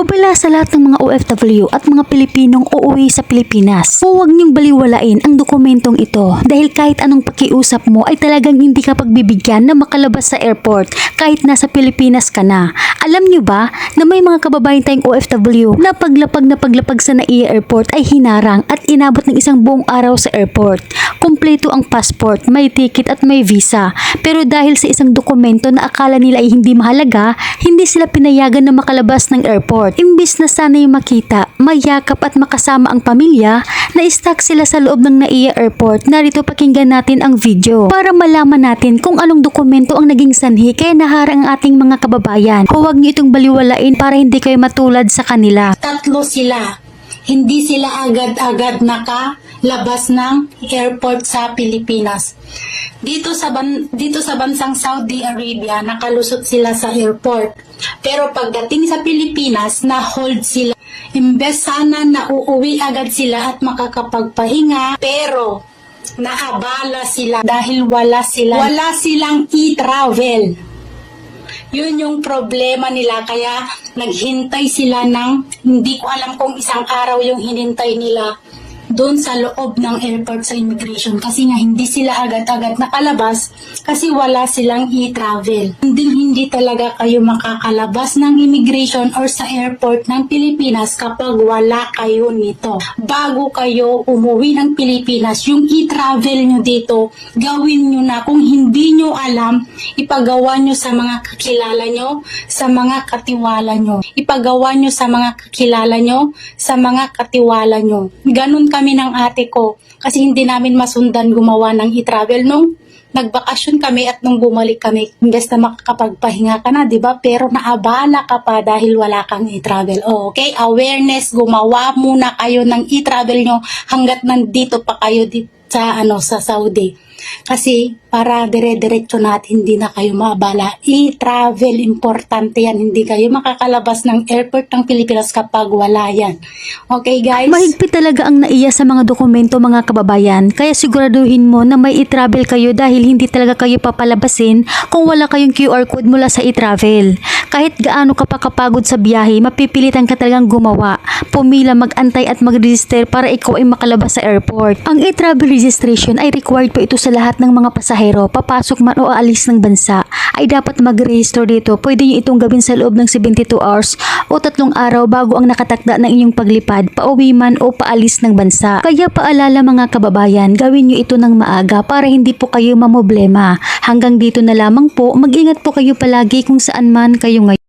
Babala sa lahat ng mga OFW at mga Pilipinong uuwi sa Pilipinas. Huwag niyong baliwalain ang dokumentong ito dahil kahit anong pakiusap mo ay talagang hindi ka pagbibigyan na makalabas sa airport kahit nasa Pilipinas ka na. Alam niyo ba na may mga kababayan tayong OFW na paglapag sa NAIA Airport ay hinarang at inabot ng isang buong araw sa airport. Kumpleto ang passport, may ticket at may visa. Pero dahil sa isang dokumento na akala nila ay hindi mahalaga, hindi sila pinayagan na makalabas ng airport. Imbis na sana'y makita, mayakap at makasama ang pamilya, na-stuck sila sa loob ng NAIA Airport. Narito pakinggan natin ang video para malaman natin kung anong dokumento ang naging sanhi kaya naharang ang ating mga kababayan. Huwag niyo itong baliwalain para hindi kayo matulad sa kanila. Tatlo sila. Hindi sila agad-agad nakalabas ng airport sa Pilipinas. Dito sa bansang Saudi Arabia, nakalusot sila sa airport. Pero pagdating sa Pilipinas, na-hold sila. Imbes sana na uuwi agad sila at makakapagpahinga, pero naabala sila dahil wala silang e-travel. Yun yung problema nila, kaya naghintay sila ng, hindi ko alam kung isang araw yung hinintay nila doon sa loob ng airport sa immigration kasi nga hindi sila agad-agad nakalabas kasi wala silang e-travel. Hindi talaga kayo makakalabas ng immigration or sa airport ng Pilipinas kapag wala kayo nito. Bago kayo umuwi ng Pilipinas, yung e-travel nyo dito, gawin nyo na. Kung hindi nyo alam, ipagawa nyo sa mga kakilala nyo, sa mga katiwala nyo. Ipagawa nyo sa mga kakilala nyo, sa mga katiwala nyo. Ganun kami ng ate ko kasi hindi namin masundan gumawa ng e-travel nung nagbakasyon kami at nung bumalik kami. Imbes na makakapagpahinga ka na, di ba? Pero naabala ka pa dahil wala kang e-travel. Okay? Awareness, gumawa muna kayo ng e-travel nyo hanggat nandito pa kayo sa Saudi. Kasi para dire-diretso natin, hindi na kayo maabala. E-travel, importante yan. Hindi kayo makakalabas ng airport ng Pilipinas kapag wala yan. Okay guys? Mahigpit talaga ang NAIA sa mga dokumento mga kababayan. Kaya siguraduhin mo na may e-travel kayo dahil hindi talaga kayo papalabasin kung wala kayong QR code mula sa e-travel. Kahit gaano ka pa kapagod sa biyahe, mapipilitan ka talagang gumawa. Pumila, mag-antay at mag-register para ikaw ay makalabas sa airport. Ang e-travel registration ay required po ito sa lahat ng mga pasahero, papasok man o aalis ng bansa, ay dapat mag-register dito. Pwede nyo itong gawin sa loob ng 72 hours o 3 araw bago ang nakatakda ng inyong paglipad, pauwi man o paalis ng bansa. Kaya paalala mga kababayan, gawin nyo ito ng maaga para hindi po kayo mamoblema. Hanggang dito na lamang po, mag-ingat po kayo palagi kung saan man kayo ngayon.